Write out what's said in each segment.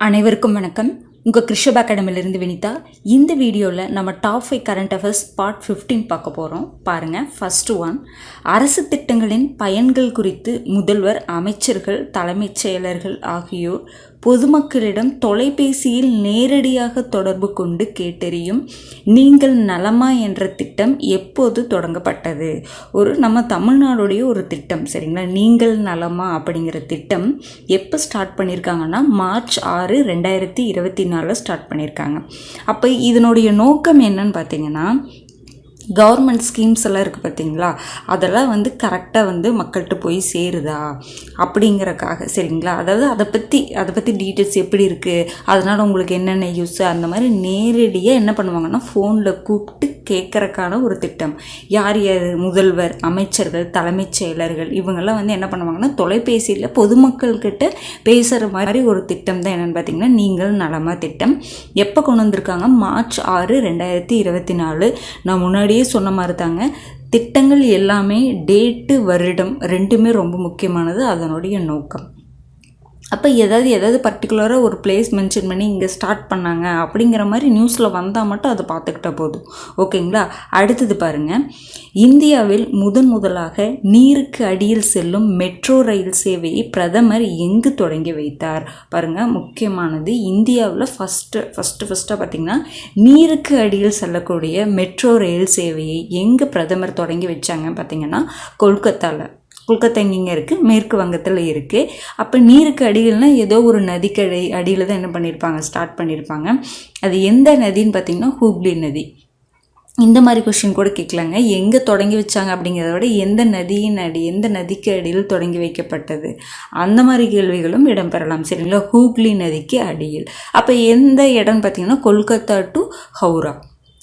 அனைவருக்கும் வணக்கம். உங்கள் கிருஷப் அகாடமிலிருந்து வினிதா. இந்த வீடியோவில் நம்ம டாப் 5 கரண்ட் அஃபேர்ஸ் பார்ட் 15 பார்க்க போகிறோம். பாருங்கள். ஃபஸ்ட்டு ஒன், அரசு திட்டங்களின் பயன்கள் குறித்து முதல்வர், அமைச்சர்கள், தலைமைச் செயலர்கள் ஆகியோர் பொதுமக்களிடம் தொலைபேசியில் நேரடியாக தொடர்பு கொண்டு கேட்டறியும் நீங்கள் நலமா என்ற திட்டம் எப்போது தொடங்கப்பட்டது? நம்ம தமிழ்நாடுடைய ஒரு திட்டம், சரிங்களா? நீங்கள் நலமா அப்படிங்கிற திட்டம் எப்போ ஸ்டார்ட் பண்ணியிருக்காங்கன்னா மார்ச் 6, 2024 ஸ்டார்ட் பண்ணியிருக்காங்க. அப்போ இதனுடைய நோக்கம் என்னன்னு பார்த்தீங்கன்னா, கவர்மெண்ட் ஸ்கீம்ஸ் எல்லாம் இருக்குது பார்த்தீங்களா, அதெல்லாம் கரெக்டாக மக்கள்கிட்ட போய் சேருதா அப்படிங்கிறக்காக, சரிங்களா? அதாவது அதை பற்றி டீட்டெயில்ஸ் எப்படி இருக்குது, அதனால் உங்களுக்கு என்னென்ன யூஸ், அந்த மாதிரி நேரடியாக என்ன பண்ணுவாங்கன்னா ஃபோனில் கூப்பிட்டு கேட்குறக்கான ஒரு திட்டம். யார் முதல்வர், அமைச்சர்கள், தலைமைச் செயலர்கள் இவங்கெல்லாம் என்ன பண்ணுவாங்கன்னா தொலைபேசியில் பொதுமக்கள்கிட்ட பேசுகிற மாதிரி ஒரு திட்டம் தான் என்னென்னு பார்த்தீங்கன்னா நீங்கள் நலமா திட்டம். எப்போ கொண்டு வந்திருக்காங்க? மார்ச் 6, 2024. நான் முன்னாடியே சொன்ன மாதிரி தாங்க, திட்டங்கள் எல்லாமே டேட்டு, வருடம் ரெண்டுமே ரொம்ப முக்கியமானது, அதனுடைய நோக்கம். அப்போ ஏதாவது பர்டிகுலராக ஒரு பிளேஸ் மென்ஷன் பண்ணி இங்கே ஸ்டார்ட் பண்ணாங்க அப்படிங்கிற மாதிரி நியூஸில் வந்தால் மட்டும் அதை பார்த்துக்கிட்டா போதும், ஓகேங்களா? அடுத்தது பாருங்கள். இந்தியாவில் முதலாக நீருக்கு அடியில் செல்லும் மெட்ரோ ரயில் சேவையை பிரதமர் எங்கு தொடங்கி வைத்தார்? பாருங்கள், முக்கியமானது. இந்தியாவில் ஃபஸ்ட்டாக பார்த்திங்கன்னா நீருக்கு அடியில் செல்லக்கூடிய மெட்ரோ ரயில் சேவையை எங்கே பிரதமர் தொடங்கி வச்சாங்க பார்த்திங்கன்னா கொல்கத்தா இங்கே இருக்குது, மேற்கு வங்கத்தில் இருக்குது. அப்போ நீருக்கு அடியில்னால் ஏதோ ஒரு நதிக்கடை அடியில் தான் என்ன பண்ணியிருப்பாங்க, ஸ்டார்ட் பண்ணியிருப்பாங்க. அது எந்த நதின்னு பார்த்திங்கன்னா ஹூக்ளி நதி. இந்த மாதிரி கொஷின் கூட கேட்கலாங்க. எங்கே தொடங்கி வச்சாங்க அப்படிங்கிறத விட எந்த நதிக்கு அடியில் தொடங்கி வைக்கப்பட்டது, அந்த மாதிரி கேள்விகளும் இடம்பெறலாம், சரிங்களா? ஹூக்ளி நதிக்கு அடியில். அப்போ எந்த இடம்னு பார்த்திங்கன்னா கொல்கத்தா டு ஹவுரா,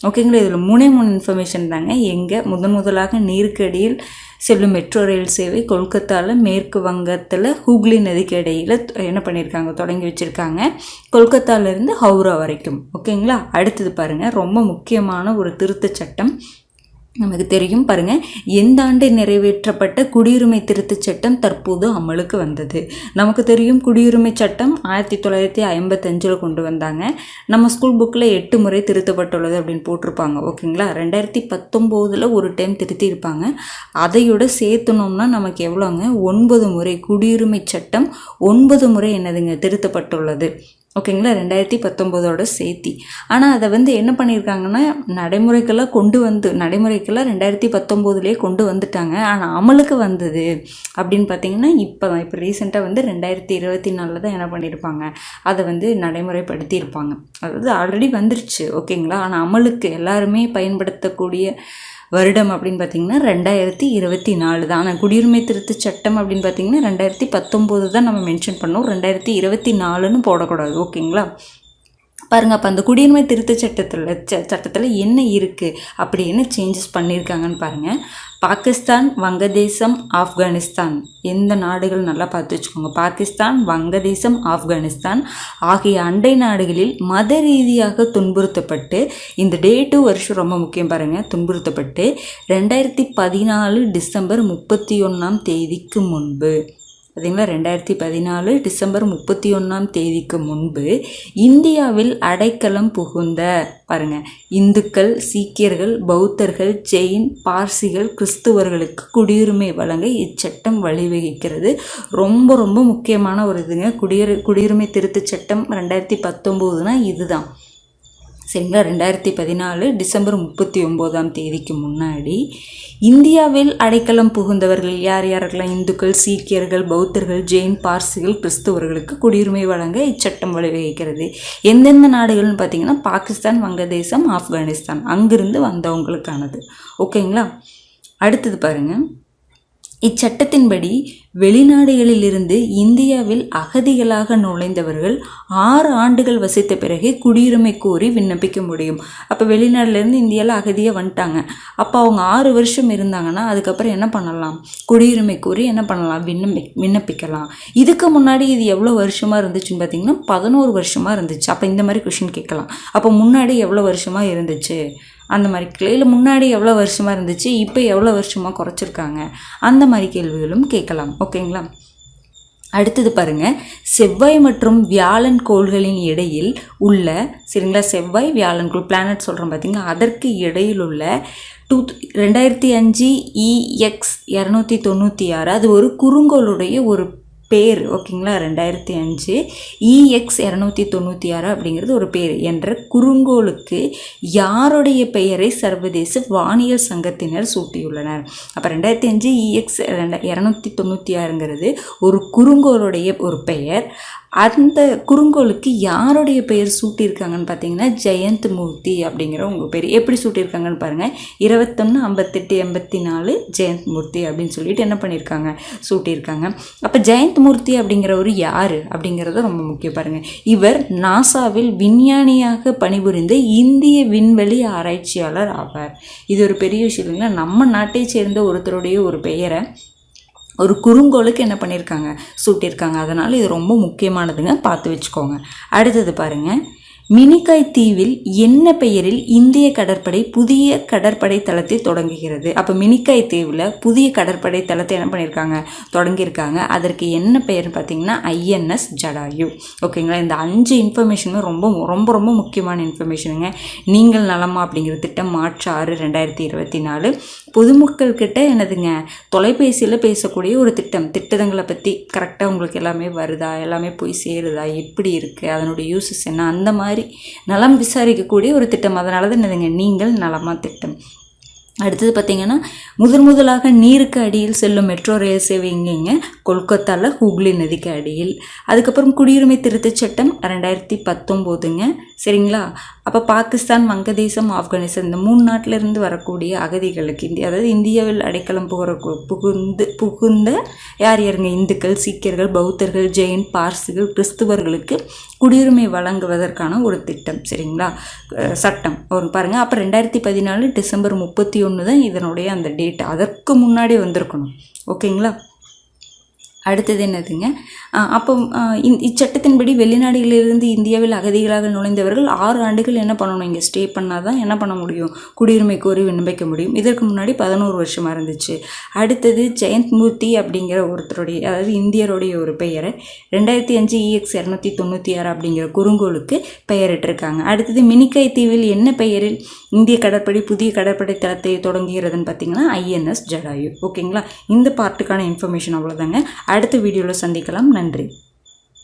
ஓகேங்களா? இதில் 3 இன்ஃபர்மேஷன் தாங்க. எங்கே முதலாக நீருக்கு அடியில் செல்லும் மெட்ரோ ரயில் சேவை கொல்கத்தாவில், மேற்கு வங்கத்தில் ஹூக்ளி நதிக்கு இடையில் என்ன பண்ணியிருக்காங்க, தொடங்கி வச்சுருக்காங்க, கொல்கத்தாவிலேருந்து ஹவுரா வரைக்கும், ஓகேங்களா? அடுத்தது பாருங்கள், ரொம்ப முக்கியமான ஒரு திருத்தச் சட்டம் நமக்கு தெரியும். பாருங்கள், எந்த ஆண்டு நிறைவேற்றப்பட்ட குடியுரிமை திருத்தச் சட்டம் தற்போது அமலுக்கு வந்தது? நமக்கு தெரியும், குடியுரிமை சட்டம் 1955 கொண்டு வந்தாங்க. நம்ம ஸ்கூல் புக்கில் 8 முறை திருத்தப்பட்டுள்ளது அப்படின்னு போட்டிருப்பாங்க, ஓகேங்களா? 2019 ஒரு டைம் திருத்தியிருப்பாங்க. அதையோட சேர்த்துனோம்னா நமக்கு எவ்வளோங்க, 9 முறை குடியுரிமை சட்டம் 9 முறை என்னதுங்க திருத்தப்பட்டுள்ளது, ஓகேங்களா? 2019 சேர்த்தி. ஆனால் அதை என்ன பண்ணியிருக்காங்கன்னா நடைமுறைக்கெல்லாம் 2019 கொண்டு வந்துட்டாங்க. ஆனால் அமலுக்கு வந்தது அப்படின்னு பார்த்தீங்கன்னா இப்போ ரீசெண்டாக 2024 தான் என்ன பண்ணியிருப்பாங்க, அதை நடைமுறைப்படுத்தியிருப்பாங்க. அதாவது ஆல்ரெடி வந்துருச்சு, ஓகேங்களா? ஆனால் அமலுக்கு எல்லாருமே பயன்படுத்தக்கூடிய வருடம் அப்படின்னு பார்த்தீங்கன்னா 2024 தான். ஆனால் குடியுரிமை திருத்த சட்டம் அப்படின்னு பார்த்தீங்கன்னா 2019 தான் நம்ம மென்ஷன் பண்ணோம், 2024ன்னு போடக்கூடாது, ஓகேங்களா? பாருங்கள், அப்போ அந்த குடியுரிமை திருத்த சட்டத்தில் என்ன இருக்குது, அப்படி என்ன சேஞ்சஸ் பண்ணியிருக்காங்கன்னு பாருங்கள். பாகிஸ்தான், வங்கதேசம், ஆப்கானிஸ்தான், எந்த நாடுகள் நல்லா பார்த்து வச்சுக்கோங்க. பாகிஸ்தான், வங்கதேசம், ஆப்கானிஸ்தான் ஆகிய அண்டை நாடுகளில் மத ரீதியாக துன்புறுத்தப்பட்டு, இந்த டேட்டு வருஷம் ரொம்ப முக்கியம் பாருங்கள், துன்புறுத்தப்பட்டு 2014 டிசம்பர் 31 முன்பு, பார்த்தீங்களா? 2014 டிசம்பர் 31 முன்பு இந்தியாவில் அடைக்கலம் புகுந்த பாருங்கள் இந்துக்கள், சீக்கியர்கள், பௌத்தர்கள், ஜெயின், பார்சிகள், கிறிஸ்துவர்களுக்கு குடியுரிமை வழங்க இச்சட்டம் வழிவகுக்கிறது. ரொம்ப ரொம்ப முக்கியமான ஒரு இதுங்க. குடியுரிமை திருத்த சட்டம் 2019 இதுதான், சரிங்களா? 2014 டிசம்பர் 31 முன்னாடி இந்தியாவில் அடைக்கலம் புகுந்தவர்கள் யாரெல்லாம், இந்துக்கள், சீக்கியர்கள், பௌத்தர்கள், ஜெயின், பார்சிகள், கிறிஸ்துவர்களுக்கு குடியுரிமை வழங்க இச்சட்டம் வழிவகுக்கிறது. எந்தெந்த நாடுகள்னு பார்த்தீங்கன்னா பாகிஸ்தான், வங்கதேசம், ஆப்கானிஸ்தான், அங்கிருந்து வந்தவங்களுக்கானது, ஓகேங்களா? அடுத்தது பாருங்கள். இச்சட்டத்தின்படி வெளிநாடுகளிலிருந்து இந்தியாவில் அகதிகளாக நுழைந்தவர்கள் 6 ஆண்டுகள் வசித்த பிறகு குடியுரிமை கோரி விண்ணப்பிக்க முடியும். அப்போ வெளிநாட்டிலேருந்து இந்தியாவில் அகதியாக வந்துட்டாங்க, அப்போ அவங்க 6 வருஷம் இருந்தாங்கன்னா அதுக்கப்புறம் என்ன பண்ணலாம், குடியுரிமை கோரி என்ன பண்ணலாம், விண்ணப்பிக்கலாம். இதுக்கு முன்னாடி இது எவ்வளோ வருஷமாக இருந்துச்சுன்னு பார்த்தீங்கன்னா 11 வருஷமாக இருந்துச்சு. அப்போ இந்த மாதிரி கொஷின் கேட்கலாம். அப்போ முன்னாடி எவ்வளோ வருஷமாக இருந்துச்சு, அந்த மாதிரி இல்லை முன்னாடி எவ்வளோ வருஷமாக இருந்துச்சு, இப்போ எவ்வளோ வருஷமாக குறைச்சிருக்காங்க, அந்த மாதிரி கேள்விகளும் கேட்கலாம், ஓகேங்களா? அடுத்தது பாருங்க, செவ்வாய் மற்றும் வியாழன் கோள்களின் இடையில் உள்ள, சரிங்களா, செவ்வாய் வியாழன் கோள் பிளானட் சொல்கிறோம் பார்த்தீங்களா, அதற்கு இடையில் உள்ள 2005 EX 296 அது ஒரு குறுங்கோளுடைய ஒரு பேர். ஓகேங்களா, 2005 EX 296 அப்படிங்கிறது ஒரு பேர் என்ற குறுங்கோளுக்கு யாருடைய பெயரை சர்வதேச வானியல் சங்கத்தினர் சூட்டியுள்ளனர். அப்போ 2005 EX 296ங்கிறது ஒரு குறுங்கோளுடைய ஒரு பெயர். அந்த குறுங்கோளுக்கு யாருடைய பெயர் சூட்டியிருக்காங்கன்னு பார்த்தீங்கன்னா ஜெயந்த் மூர்த்தி அப்படிங்கிற உங்கள் பேர். எப்படி சூட்டியிருக்காங்கன்னு பாருங்கள், 21/58/84 ஜெயந்த் மூர்த்தி அப்படின்னு சொல்லிட்டு என்ன பண்ணியிருக்காங்க, சூட்டியிருக்காங்க. அப்போ ஜெயந்த் மூர்த்தி அப்படிங்கிறவர் யார் அப்படிங்கிறத ரொம்ப முக்கியம் பாருங்கள். இவர் நாசாவில் விஞ்ஞானியாக பணிபுரிந்த இந்திய விண்வெளி ஆராய்ச்சியாளர் ஆவார். இது ஒரு பெரிய விஷயம் இல்லைங்களா. நம்ம நாட்டை சேர்ந்த ஒருத்தருடைய ஒரு பெயரை ஒரு குறுங்கோளுக்கு என்ன பண்ணியிருக்காங்க, சூட்டியிருக்காங்க. அதனால் இது ரொம்ப முக்கியமானதுங்க, பார்த்து வச்சுக்கோங்க. அடுத்தது பாருங்கள், மினிக்காய் தீவில் என்ன பெயரில் இந்திய கடற்படை புதிய கடற்படை தளத்தை தொடங்குகிறது. அப்போ மினிக்காய் தீவில் புதிய கடற்படை தளத்தை என்ன பண்ணியிருக்காங்க, தொடங்கியிருக்காங்க. அதற்கு என்ன பெயர்னு பார்த்தீங்கன்னா INS ஜடாயு. ஓகேங்களா, இந்த 5 இன்ஃபர்மேஷனுமே ரொம்ப ரொம்ப ரொம்ப முக்கியமான இன்ஃபர்மேஷனுங்க. நீங்கள் நலமா அப்படிங்கிற திட்டம் மார்ச் 6, 2024 பொதுமக்கள்கிட்ட என்னதுங்க, தொலைபேசியில் பேசக்கூடிய ஒரு திட்டங்களை பற்றி கரெக்டாக உங்களுக்கு எல்லாமே வருதா, எல்லாமே போய் சேருதா, எப்படி இருக்குது, அதனுடைய யூசஸ் என்ன, அந்த மாதிரி நலம் விசாரிக்கக்கூடிய ஒரு திட்டம். அதனால தான் என்னதுங்க நீங்கள் நலமா திட்டம். அடுத்தது பார்த்திங்கன்னா, முதலாக நீருக்கு அடியில் செல்லும் மெட்ரோ ரயில் சேவை எங்கேங்க, கொல்கத்தாவில் ஹூக்ளி நதிக்கு அடியில். அதுக்கப்புறம் குடியுரிமை திருத்தச் சட்டம் 2019ங்க, சரிங்களா. அப்போ பாகிஸ்தான், வங்கதேசம், ஆப்கானிஸ்தான் இந்த 3 நாட்டிலிருந்து வரக்கூடிய அகதிகளுக்கு அதாவது இந்தியாவில் அடைக்கலம் புகுந்த யாருங்க, இந்துக்கள், சீக்கியர்கள், பௌத்தர்கள், ஜெயின், பார்சிகள், கிறிஸ்துவர்களுக்கு குடியுரிமை வழங்குவதற்கான ஒரு திட்டம், சரிங்களா, சட்டம் ஒரு பாருங்கள். அப்போ 2014 டிசம்பர் 31 தான் இதனுடைய அந்த டேட். அதற்கு முன்னாடி வந்திருக்கணும். ஓகேங்களா. அடுத்தது என்னதுங்க, அப்போ இச்சட்டத்தின்படி வெளிநாடுகளிலிருந்து இந்தியாவில் அகதிகளாக நுழைந்தவர்கள் 6 ஆண்டுகள் என்ன பண்ணணும், இங்கே ஸ்டே பண்ணால் தான் என்ன பண்ண முடியும், குடியுரிமை கோரி விண்ணப்பிக்க முடியும். இதற்கு முன்னாடி 11 வருஷமாக இருந்துச்சு. அடுத்தது ஜெயந்த் மூர்த்தி அப்படிங்கிற ஒருத்தருடைய, அதாவது இந்தியருடைய ஒரு பெயரை 2005 EX 296 அப்படிங்கிற குறுங்கோளுக்கு பெயரிட்டிருக்காங்க. அடுத்தது மினிக்காய் தீவில் என்ன பெயரில் இந்திய கடற்படை புதிய கடற்படை தளத்தை தொடங்குகிறதுன்னு பார்த்தீங்கன்னா INS ஜடாயு. ஓகேங்களா, இந்த பார்ட்டுக்கான இன்ஃபர்மேஷன் அவ்வளோதாங்க. அடுத்த வீடியோவில் சந்திக்கலாம். நன்றி.